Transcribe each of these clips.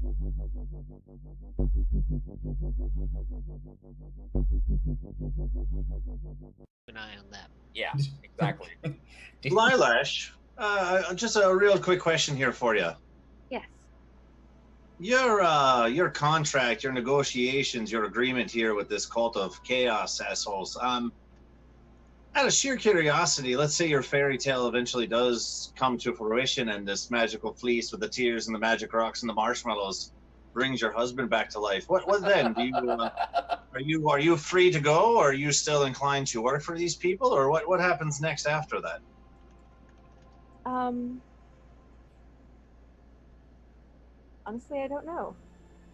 An eye on that. Yeah, exactly. Lilash, just a real quick question here for you. Yes. Your contract, your negotiations, your agreement here with this cult of chaos assholes. Out of sheer curiosity, let's say your fairy tale eventually does come to fruition, and this magical fleece with the tears and the magic rocks and the marshmallows brings your husband back to life. What then? Do you are you free to go, or are you still inclined to work for these people, or what happens next after that? Honestly, I don't know.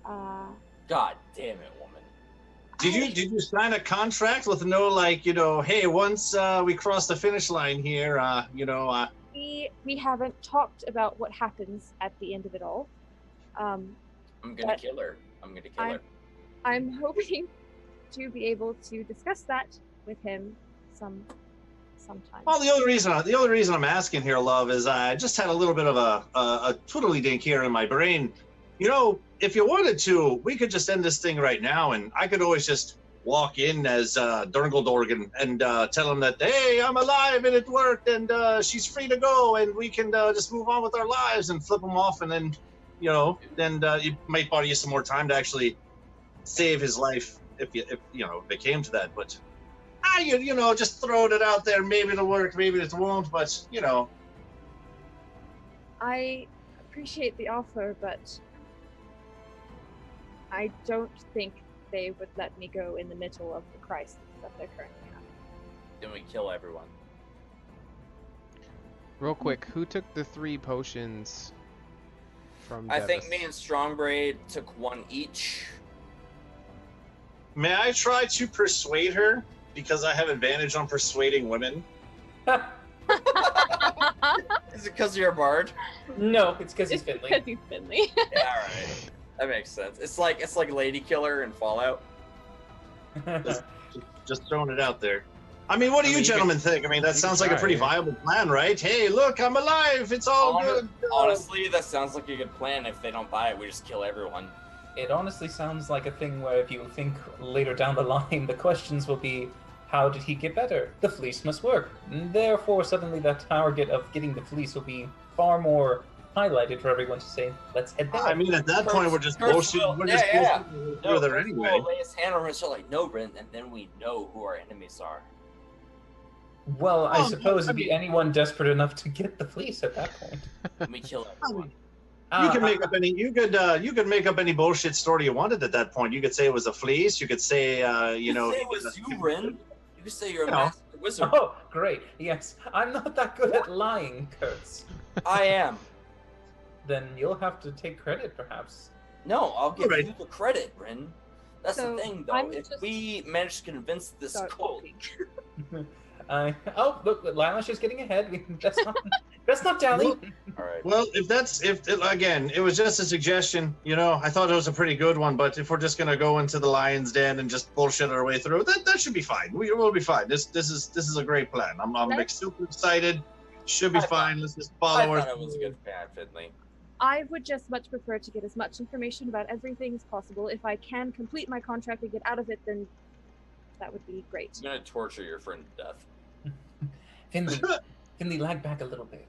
God damn it, woman. Did you sign a contract with no, like, you know, hey, once we cross the finish line here, We haven't talked about what happens at the end of it all. I'm gonna kill her. I'm hoping to be able to discuss that with him sometime. Well, the other reason I'm asking here, love, is I just had a little bit of a twiddly dink here in my brain. You know, if you wanted to, we could just end this thing right now, and I could always just walk in as Durngledorgan and tell him that, hey, I'm alive and it worked, and she's free to go, and we can just move on with our lives, and flip him off, and then, you know, it might buy you some more time to actually save his life if it came to that. But you know, just throwing it out there. Maybe it'll work, maybe it won't, but you know. I appreciate the offer, but I don't think they would let me go in the middle of the crisis that they're currently having. Then we kill everyone. Real quick, who took the 3 potions from I Devis? think me and Strongbraid took 1 each. May I try to persuade her, because I have advantage on persuading women? Is it because you're a bard? No, it's because he's Finley. Because he's Finley. Yeah, alright. That makes sense. It's like Lady Killer in Fallout. Just throwing it out there. I mean, what do you gentlemen think? I mean, that sounds like a pretty viable plan, right? Hey, look, I'm alive. It's all good. Honestly, that sounds like a good plan. If they don't buy it, we just kill everyone. It honestly sounds like a thing where if you think later down the line, the questions will be, how did he get better? The fleece must work. And therefore, suddenly that target of getting the fleece will be far more highlighted for everyone to say, let's head there. I mean, at that point, we're just bullshitting. We're just bullshitting further anyway. We'll lay his hand on her shoulder like, no, Brent, and then we know who our enemies are. Well, I suppose it'd be anyone desperate enough to get the fleece at that point. We kill everyone. You can make up any. You could make up any bullshit story you wanted at that point. You could say it was a fleece. You could say, you know, say it was you, Ren. You could say you're a master wizard. Oh, great. Yes, I'm not that good at lying, Kurtz. I am. Then you'll have to take credit, perhaps. No, I'll give you the credit, Ren. That's So, the thing, though. I'm If just- we manage to convince this Start cult, Oh, look, Lilash is getting ahead. That's not dally. all right. Well, again, it was just a suggestion. You know, I thought it was a pretty good one. But if we're just gonna go into the lion's den and just bullshit our way through, that should be fine. We'll be fine. This is a great plan. I'm like, super excited. Should be fine. Let's just follow I our. thought it was a good plan, Finley. I would just much prefer to get as much information about everything as possible. If I can complete my contract and get out of it, then that would be great. I'm gonna torture your friend to death. Finley, lag back a little bit.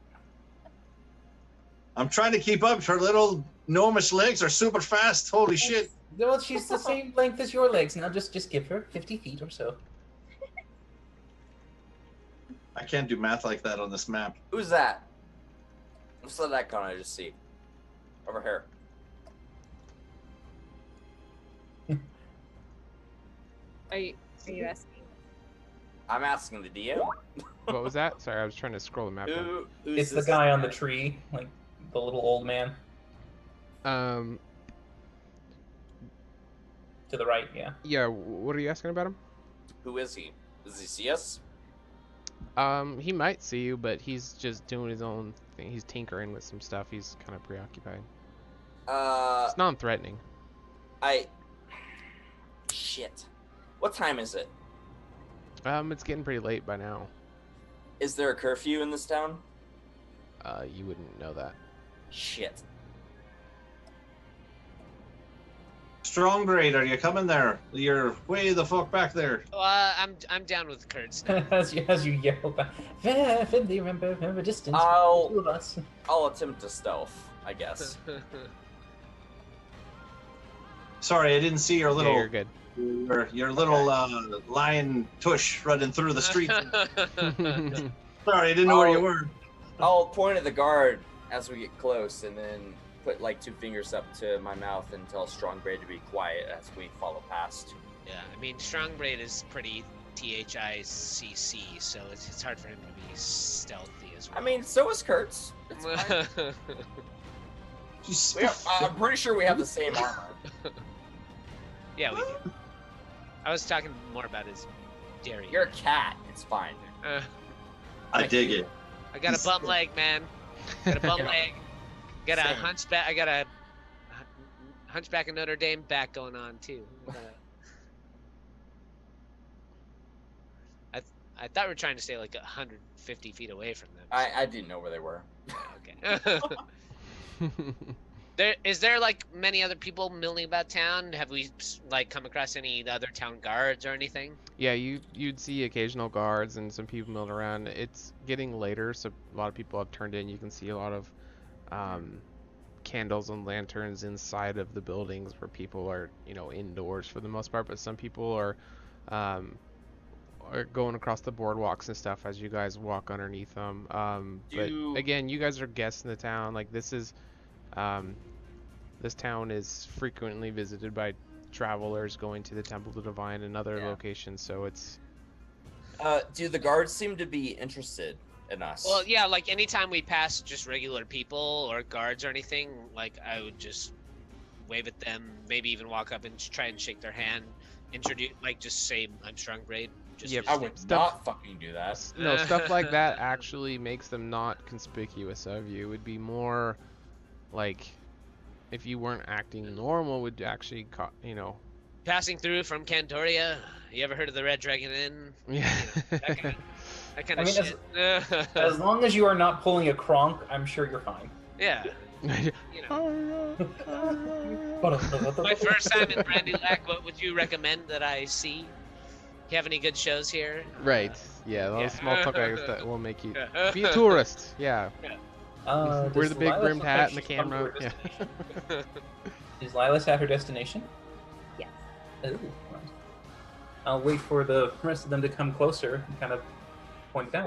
I'm trying to keep up. Her little gnomish legs are super fast. Holy shit! Well, she's the same length as your legs. Now just give her 50 feet or so. I can't do math like that on this map. Who's that? What's that icon I just see? Over here. Are you asking? I'm asking the DM. What was that? Sorry, I was trying to scroll the map down. Who's It's the this guy on the tree, like the little old man. Um, To the right, yeah. yeah, what are you asking about him? Who is he? Does he see us? He might see you, but he's just doing his own thing. He's tinkering with some stuff. He's kind of preoccupied. It's non-threatening. Shit. What time is it? It's getting pretty late by now. Is there a curfew in this town? You wouldn't know that. Shit. Strong Braid, are you coming there? You're way the fuck back there. I'm down with Kurtz now. as you yell back, Finley, remember distance. I'll- Two of us. I'll attempt to stealth, I guess. Sorry, I didn't see your Yeah, little you're good. your little lion tush running through the street. Sorry, I didn't know where you were. I'll point at the guard as we get close, and then put like 2 fingers up to my mouth and tell Strong Braid to be quiet as we follow past. Yeah, I mean, Strong Braid is pretty THICC, so it's hard for him to be stealthy as well. I mean, so is Kurtz. It's fine. I'm pretty sure we have the same armor. Yeah, we do. I was talking more about his dairy. You're a cat. It's fine. I dig it. I got a bum leg, man. Got a bum leg. Got a Same. hunchback. I got a hunchback of Notre Dame back going on too. I thought we were trying to stay like 150 feet away from them. I didn't know where they were. Okay. Is there like many other people milling about town? Have we like come across any other town guards or anything? Yeah, you'd see occasional guards and some people milling around. It's getting later, so a lot of people have turned in. You can see a lot of candles and lanterns inside of the buildings where people are, indoors for the most part. But some people are going across the boardwalks and stuff as you guys walk underneath them. But again, you guys are guests in the town. Like this town is frequently visited by travelers going to the Temple of the Divine and other locations. So it's. Do the guards seem to be interested in us? Well, yeah, like anytime we pass just regular people or guards or anything, like I would just wave at them, maybe even walk up and try and shake their hand, introduce, like just say I'm Strong Braid. Just I would not fucking do that. No, stuff like that actually makes them not conspicuous of you. It would be more like if you weren't acting normal, would actually, passing through from Cantoria. You ever heard of the Red Dragon Inn? Yeah. That kind of shit. As long as you are not pulling a Kronk, I'm sure you're fine. Yeah. My first time in Brand New Lac, what would you recommend that I see? You have any good shows here? Right. Yeah, those small talk guys that will make you be a tourist. Yeah. Wear the big brimmed hat and the camera. Yeah. Is Lilas at her destination? Yes. Ooh, right. I'll wait for the rest of them to come closer and kind of point it out.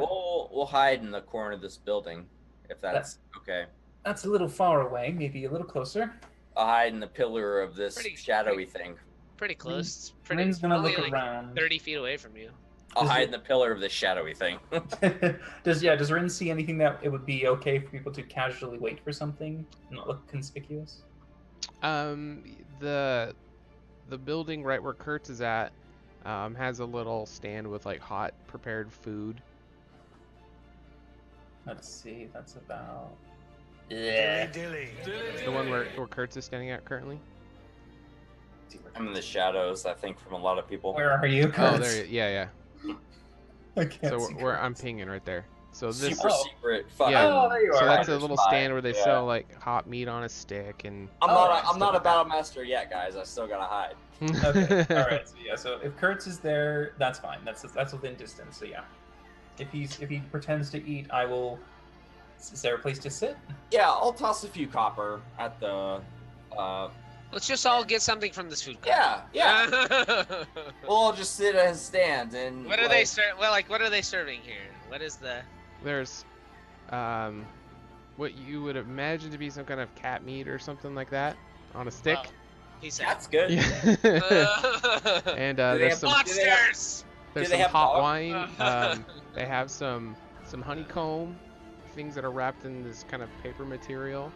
We'll hide in the corner of this building, if that's okay. That's a little far away, maybe a little closer. I'll hide in the pillar of this shadowy thing. Pretty close. It's pretty. Rin's gonna only look like around. 30 feet away from you. I'll hide in the pillar of this shadowy thing. Does Rin see anything that it would be okay for people to casually wait for something, not look conspicuous? The building right where Kurtz is at has a little stand with like hot prepared food. Let's see, that's about. Dilly. The one where Kurtz is standing at currently. I'm in the shadows, I think, from a lot of people. Where are you, Oh, Kurtz? there. Yeah. I can't So see where I'm Kurtz. pinging right there. So this. Super secret. Fuck. Yeah. Oh, there you So are. that's a little stand where they Yeah. sell like hot meat on a stick and. I'm not a battle master yet, guys. I still gotta hide. Okay. All right. So if Kurtz is there, that's fine. That's within distance. So yeah. If he pretends to eat, I will. Is there a place to sit? Yeah, I'll toss a few copper at the. Let's just all get something from this food court. Yeah. We'll all just sit at his stand and. What are they what are they serving here? What is the? There's, what you would imagine to be some kind of cat meat or something like that on a stick. Oh, he said. That's good. Yeah. And Do they there's have some Monsters. there's do they some have hot dog? wine. They have some honeycomb things that are wrapped in this kind of paper material.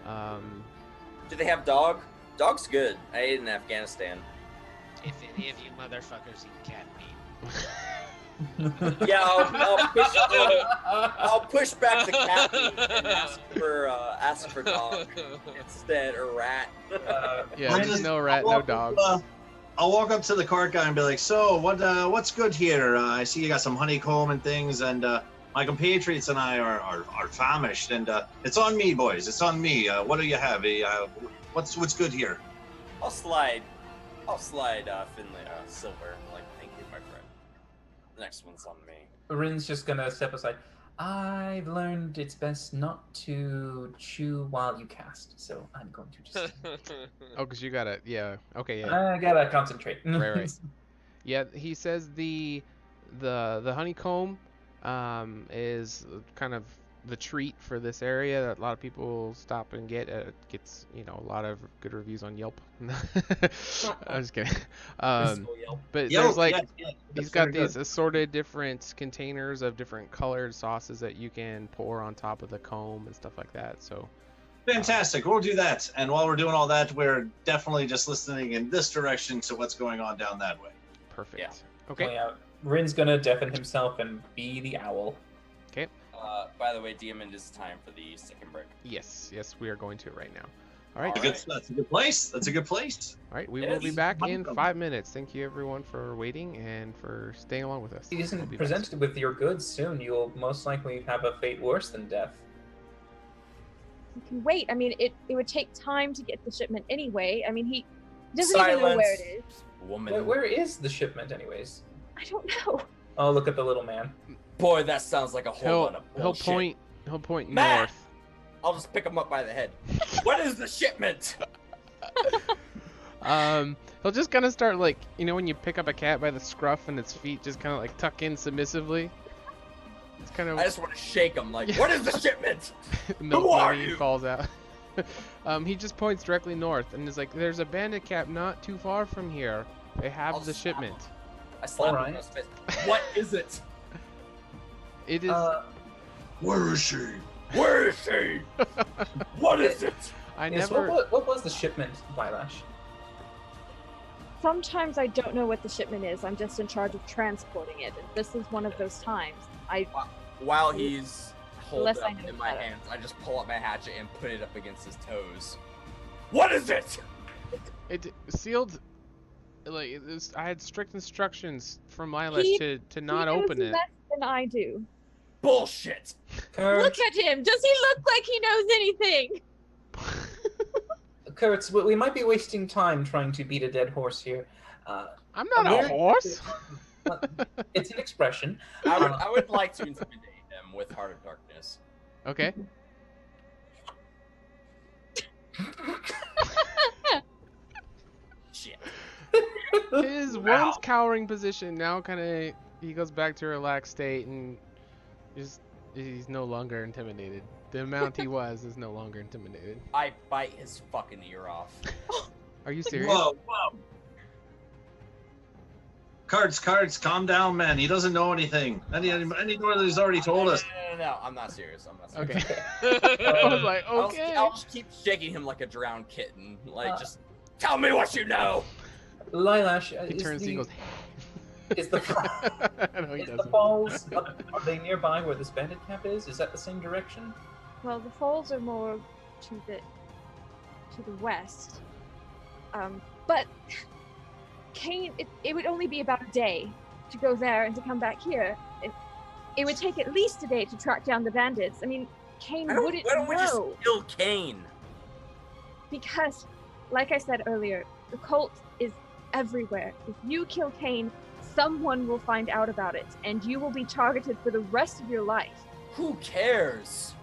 Do they have dog? Dog's good. I ate in Afghanistan. If any of you motherfuckers eat cat meat. Yeah, I'll push back the cat meat and ask for dog instead, or rat. Yeah, I'll there's just- no rat, I'll no walk dog. up, I'll walk up to the cart guy and be like, "So, what's good here? I see you got some honeycomb and things, and my compatriots and I are famished, and it's on me, boys. It's on me. What do you have? What's good here?" I'll slide Finley Silver. Like, thank you, my friend. The next one's on me. Rin's just gonna step aside. I've learned it's best not to chew while you cast, so I'm going to just. Oh, because you gotta, yeah. Okay, yeah. I gotta concentrate. Right. Yeah, he says the honeycomb is kind of the treat for this area that a lot of people stop and get. It gets, a lot of good reviews on Yelp. I'm just kidding. But Yelp, there's like, yeah, he's got these assorted different containers of different colored sauces that you can pour on top of the comb and stuff like that. So Fantastic. We'll do that. And while we're doing all that, we're definitely just listening in this direction to what's going on down that way. perfect. Yeah. Okay. Oh, yeah. Rin's gonna deafen himself and be the owl. Okay. By the way, DM, it is time for the second break. Yes, we are going to right now. All right. That's a good place. That's a good place. All right, we It will be is. back in 5 minutes. Thank you everyone for waiting and for staying along with us. If he We'll isn't be presented with your goods soon, you'll most likely have a fate worse than death. You can wait. I mean, it would take time to get the shipment anyway. I mean, he doesn't even know where it is. Woman. Where is the shipment, anyways? I don't know. Oh, look at the little man. Boy, that sounds like a whole lot of bullshit. He'll point Matt! north. I'll just pick him up by the head. What is the shipment? He'll just kind of start like, when you pick up a cat by the scruff and its feet just kind of like tuck in submissively. It's kind of. I just want to shake him. Like, what is the shipment? Milk Who are money you? falls out. He just points directly north and is like, "There's a bandit camp not too far from here. They have I'll the slap shipment." I slap him Alright. in his face. What is it? It is. Where is she? Where is she? What is it? I Yes, never. what was the shipment, Lilash? Sometimes I don't know what the shipment is. I'm just in charge of transporting it. And this is one of those times. While he's holding Unless it I up know in my better. hands, I just pull up my hatchet and put it up against his toes. What is it? It sealed. Like I had strict instructions from Lilash He- to not he knows open it. less than I do. Bullshit. Look at him. Does he look like he knows anything? Kurtz, we might be wasting time trying to beat a dead horse here. I'm not a Where- horse. It's an expression. I would like to intimidate him with Heart of Darkness. Okay. Shit. His once cowering position now kind of he goes back to a relaxed state and he's no longer intimidated. The amount he was is no longer intimidated. I bite his fucking ear off. Are you serious? Whoa. Cards, calm down, man. He doesn't know anything. Any more that he's already told us. No, I'm not serious. I'm not serious. Okay. I was like, I'll- okay. I'll just keep shaking him like a drowned kitten. Like, just tell me what you know. Lilash, He turns and he goes. is the No, he is the doesn't. falls are they nearby where this bandit camp is? Is that the same direction? Well, the falls are more to the west. But Kane, it would only be about a day to go there and to come back here. It would take at least a day to track down the bandits. I mean, Kane wouldn't Why don't we just know kill Kane? because, like I said earlier, the cult is everywhere. If you kill Kane, someone will find out about it, and you will be targeted for the rest of your life. Who cares?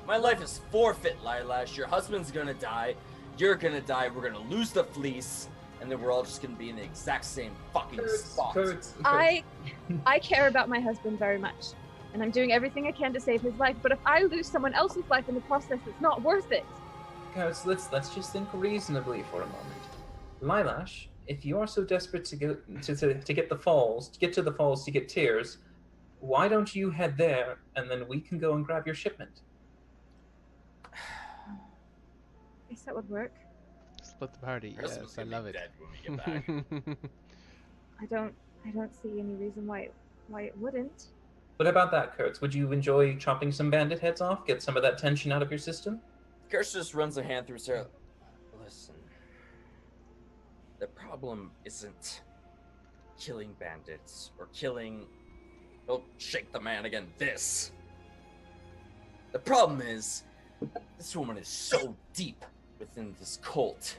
My life is forfeit, Lilash. Your husband's gonna die. You're gonna die. We're gonna lose the fleece, and then we're all just gonna be in the exact same fucking spot. Kurtz. I care about my husband very much, and I'm doing everything I can to save his life. But if I lose someone else's life in the process, it's not worth it. Kurtz, let's just think reasonably for a moment. Lilash, if you are so desperate to get to get the falls, to get to the falls to get tears, why don't you head there and then we can go and grab your shipment? I guess that would work. Split the party. Christmas Yes, I gonna love be it. dead when we get back. I don't see any reason why it wouldn't. What about that, Kurtz? Would you enjoy chopping some bandit heads off, get some of that tension out of your system? Gersh just runs a hand through his hair. Listen, the problem isn't killing bandits or killing. Don't shake the man again. This. The problem is, this woman is so deep within this cult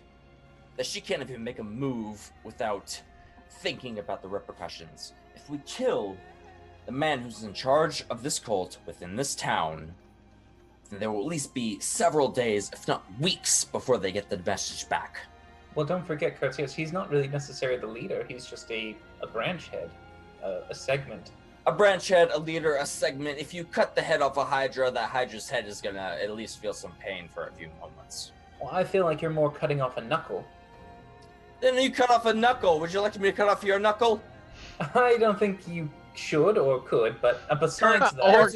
that she can't even make a move without thinking about the repercussions. If we kill the man who's in charge of this cult within this town, then there will at least be several days, if not weeks, before they get the message back. Well, don't forget, Curtius, he's not really necessarily the leader. He's just a branch head, a segment. A branch head, a leader, a segment. If you cut the head off a Hydra, that Hydra's head is gonna at least feel some pain for a few moments. Well, I feel like you're more cutting off a knuckle. Then you cut off a knuckle. Would you like me to cut off your knuckle? I don't think you should or could, but besides that... Or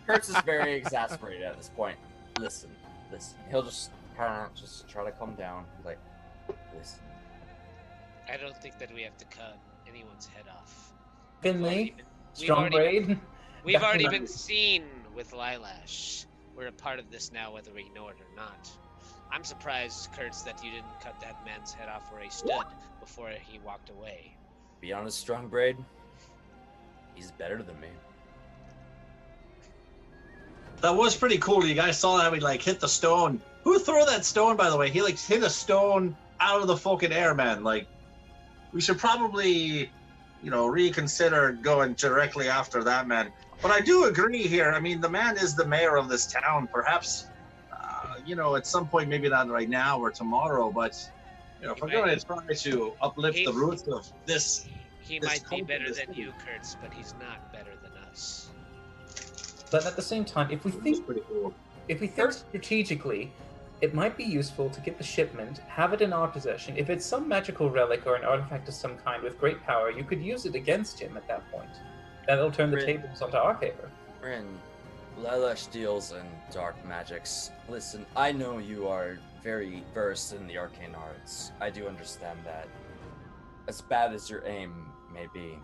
Kurtz is very exasperated at this point. Listen. He'll just kind of just try to calm down. He's like, listen. I don't think that we have to cut anyone's head off. Finley, Strong Braid. We've already been seen with Lilash. We're a part of this now, whether we know it or not. I'm surprised, Kurtz, that you didn't cut that man's head off where he stood before he walked away. Be honest, Strong Braid, he's better than me. That was pretty cool. You guys saw that we like hit the stone. Who threw that stone, by the way? He like hit a stone out of the fucking air, man. Like, we should probably, reconsider going directly after that man. But I do agree here. I mean, the man is the mayor of this town. Perhaps, at some point, maybe not right now or tomorrow, but if we're going to try to uplift the roots of this, he might be better than you, Kurtz, but he's not better than us. But at the same time, if we think strategically, it might be useful to get the shipment, have it in our possession. If it's some magical relic or an artifact of some kind with great power, you could use it against him at that point. That'll turn the tables onto our favor. Rin, Lilash deals in dark magics. Listen, I know you are very versed in the arcane arts. I do understand that. As bad as your aim may be.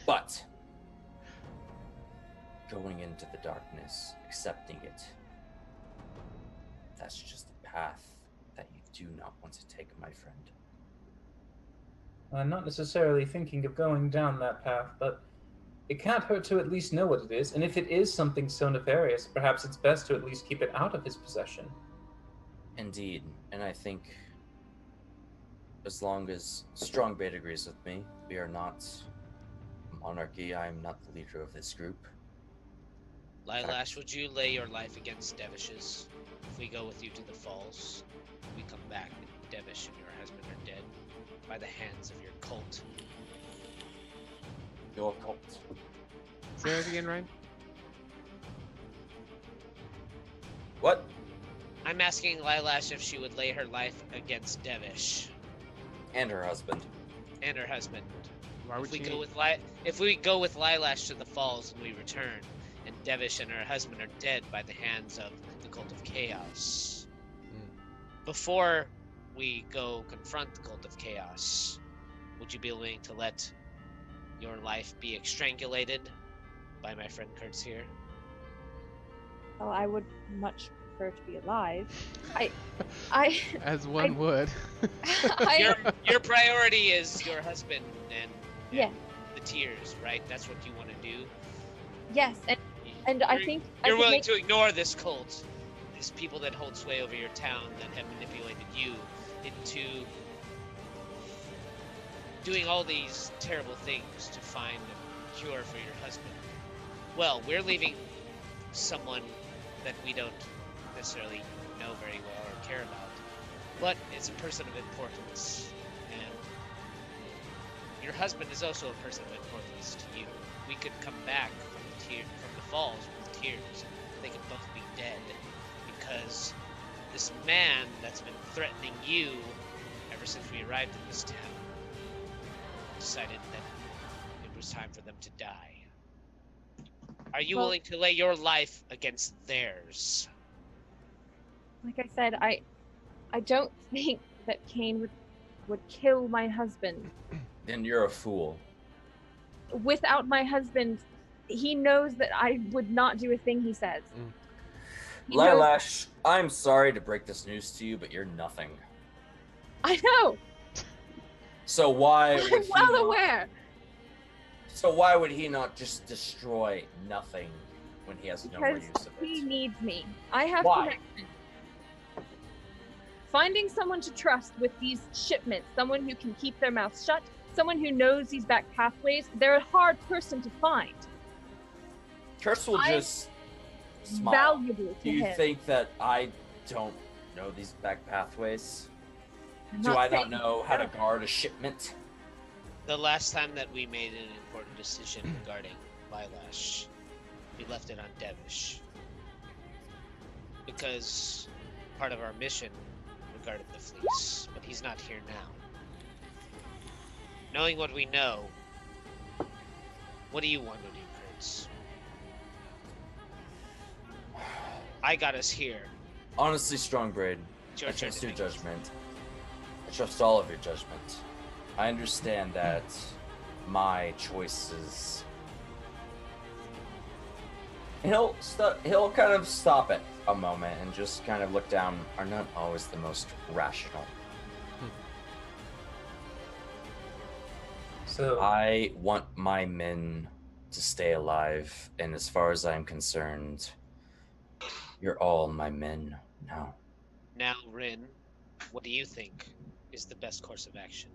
But going into the darkness, accepting it, that's just a path that you do not want to take, my friend. I'm not necessarily thinking of going down that path, but it can't hurt to at least know what it is, and if it is something so nefarious, perhaps it's best to at least keep it out of his possession. Indeed, and I think as long as Strong Bait agrees with me, we are not a monarchy. I am not the leader of this group. Lilash, would you lay your life against Devish's? If we go with you to the falls, we come back and Devish and your husband are dead by the hands of your cult. Your cult. Say that again, Ryan? What? I'm asking Lilash if she would lay her life against Devish. And her husband. And her husband. Why would If we go with Lilash to the falls and we return, and Devish and her husband are dead by the hands of the Cult of Chaos. Before we go confront the Cult of Chaos, would you be willing to let your life be strangulated by my friend Kurtz here? Well, I would much prefer to be alive. As one would. Your priority is your husband and yeah, the tears, right? That's what you want to do. Yes, and I think you're willing to ignore this cult, these people that hold sway over your town that have manipulated you into doing all these terrible things to find a cure for your husband. Well, we're leaving someone that we don't necessarily know very well or care about, but it's a person of importance, and your husband is also a person of importance to you. We could come back from the falls with tears. They could both be dead because this man that's been threatening you ever since we arrived in this town decided that it was time for them to die. Are you willing to lay your life against theirs? Like I said, I don't think that Cain would kill my husband. Then you're a fool. Without my husband, he knows that I would not do a thing he says. Lilash, I'm sorry to break this news to you, but you're nothing. I know. So why would I'm well aware. So why would he not just destroy nothing when he has no more use of it? He needs me. I have Why? connection. Finding someone to trust with these shipments, someone who can keep their mouth shut, someone who knows these back pathways, they're a hard person to find. Kurtz will just smile. Valuable to Do you him. think that I don't know these back pathways? I'm Do I not saying know you how to don't. guard a shipment? The last time that we made an important decision regarding Lilash, we left it on Devish. Because part of our mission regarded the fleece, but he's not here now. Knowing what we know, what do you want to do, Kurtz? I got us here. Honestly, Strongbraid, It's your I turn trust to your make judgment. I trust all of your judgment. I understand that my choices. He'll kind of stop it a moment and just kind of look down. Are not always the most rational. So I want my men to stay alive, and as far as I'm concerned, you're all my men now. Now, Rin, what do you think is the best course of action?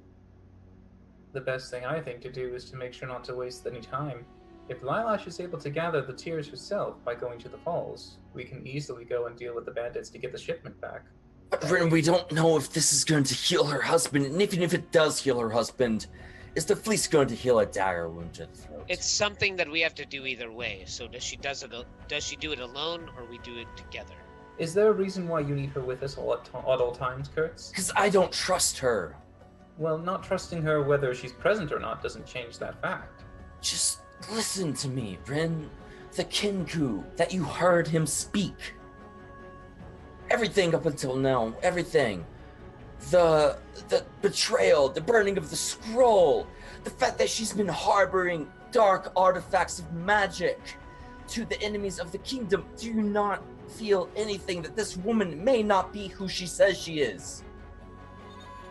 the best thing I think to do is to make sure not to waste any time. If Lilash is able to gather the tears herself by going to the falls, we can easily go and deal with the bandits to get the shipment back. But Rin, we don't know if this is going to heal her husband, and even if it does heal her husband, is the fleece going to heal a dagger wound to the throat? It's something that we have to do either way. So does she do it alone, or we do it together? Is there a reason why you need her with us at all times, Kurtz? Because I don't trust her. Well, not trusting her whether she's present or not doesn't change that fact. Just listen to me, Rin. The Kinku that you heard him speak. Everything up until now, everything. The betrayal, the burning of the scroll, the fact that she's been harboring dark artifacts of magic to the enemies of the kingdom. Do you not feel anything that this woman may not be who she says she is?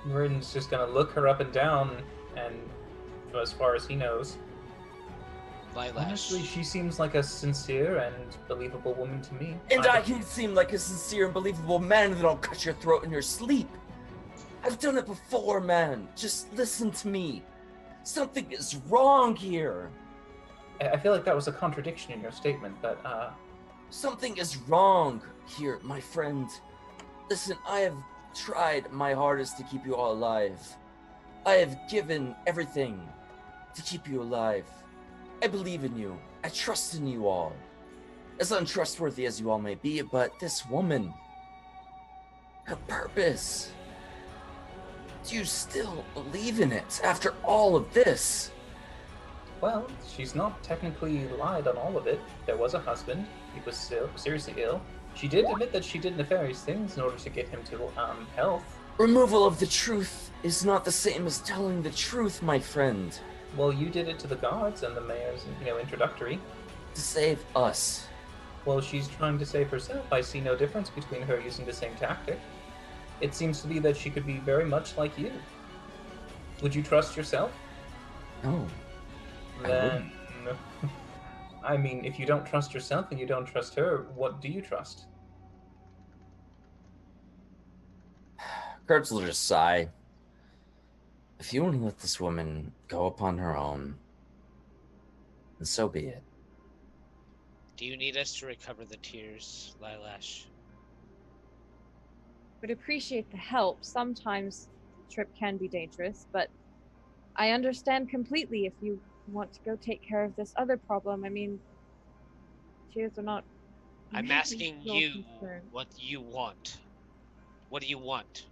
Rin's just gonna look her up and down, and as far as he knows, honestly, Lilash. she seems like a sincere and believable woman to me. And I can seem like a sincere and believable man that don't cut your throat in your sleep. I've done it before, man. Just listen to me. Something is wrong here. I feel like that was a contradiction in your statement, but Something is wrong here, my friend. Listen, I have tried my hardest to keep you all alive. I have given everything to keep you alive. I believe in you. I trust in you all. As untrustworthy as you all may be, but this woman, her purpose, do you still believe in it after all of this? well, she's not technically lied on all of it. There was a husband. He was seriously ill. She did admit that she did nefarious things in order to get him to health. Removal of the truth is not the same as telling the truth, my friend. Well, you did it to the gods and the mayor's, introductory. To save us. Well, she's trying to save herself. I see no difference between her using the same tactic. It seems to be that she could be very much like you. Would you trust yourself? No. Then, I mean, if you don't trust yourself and you don't trust her, what do you trust? Kurtz will just sigh. If you want to let this woman go upon her own, then so be it. Do you need us to recover the tears, Lilash? Would appreciate the help. Sometimes the trip can be dangerous, but I understand completely if you want to go take care of this other problem. I mean, tears are not. I'm really asking your you concern. what you want. What do you want?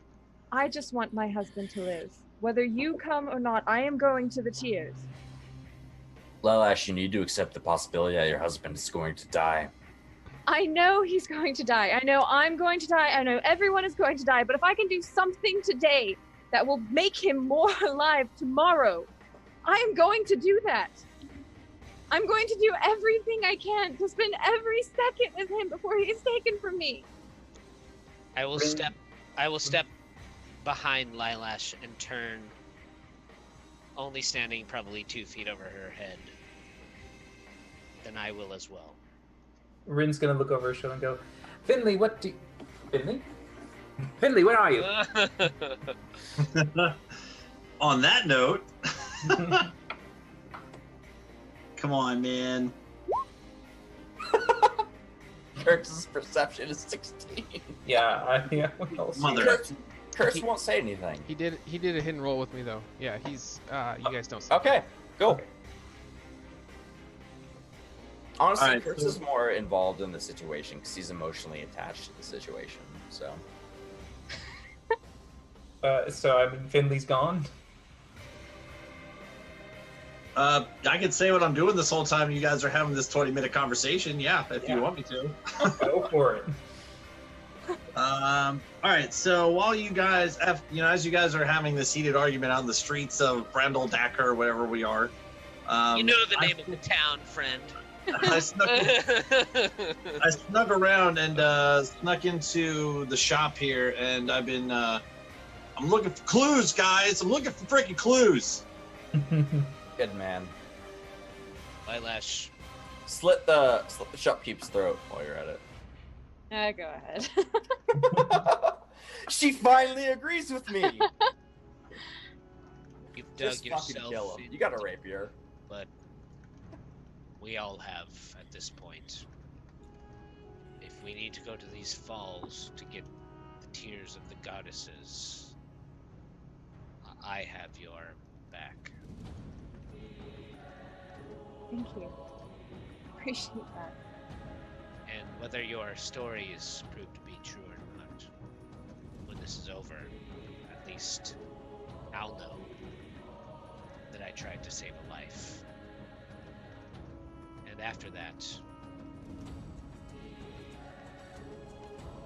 I just want my husband to live. Whether you come or not, I am going to the tears. Lilash, you need to accept the possibility that your husband is going to die. I know he's going to die. I know I'm going to die. I know everyone is going to die. But if I can do something today that will make him more alive tomorrow, I am going to do that. I'm going to do everything I can to spend every second with him before he is taken from me. I will step behind Lilash and turn, only standing probably 2 feet over her head. Then I will as well. Rin's gonna look over her shoulder and go, Finley, what do Finley? Finley, where are you? On that note, come on, man. Kurtz's perception is 16. Yeah, we all see Mother. it. Kurtz won't say anything. He did a hidden roll with me though. Yeah, he's you guys don't see. Okay, go. Okay. Honestly, Alright, Kurtz so- is more involved in the situation because he's emotionally attached to the situation. So, So I mean, Finley's gone. I can say what I'm doing this whole time. You guys are having this 20-minute conversation. Yeah, if you want me to. Go for it. All right. So while you guys, as you guys are having this heated argument on the streets of Brandel Dacker, or wherever we are, You know the name of the town, friend. I snuck around and snuck into the shop here, and I've been. I'm looking for clues, guys. I'm looking for freaking clues. good man. Eyelash. Slit the shopkeep's throat while you're at it. Go ahead. She finally agrees with me. You've dug Just fucking yourself kill him. in You got a deep, rapier. but we all have at this point. If we need to go to these falls to get the tears of the goddesses, I have your back. Thank you. Appreciate that. And whether your story is proved to be true or not, when this is over, at least I'll know that I tried to save a life. And after that,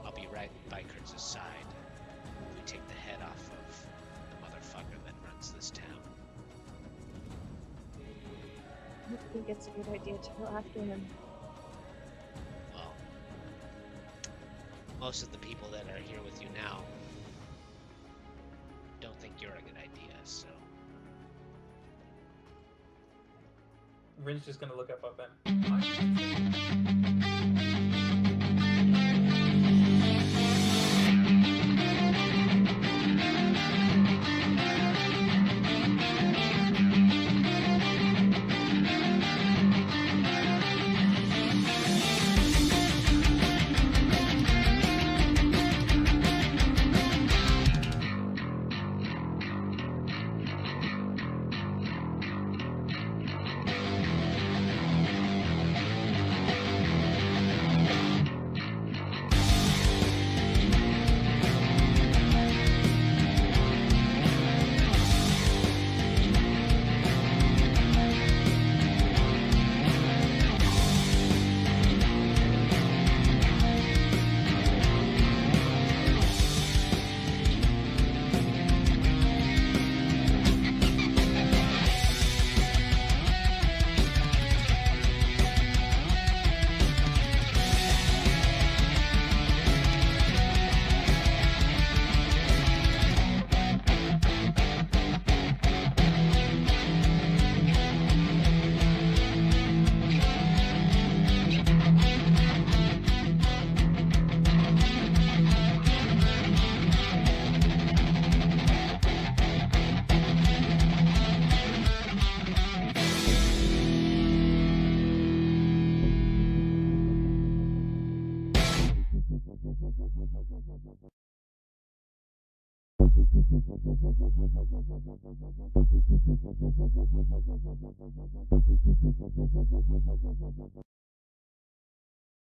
I'll be right by Kurtz's side if we take the head off of the motherfucker that runs this town. I think it's a good idea to go after him. Well, most of the people that are here with you now don't think you're a good idea, so. Rin's just gonna look up then.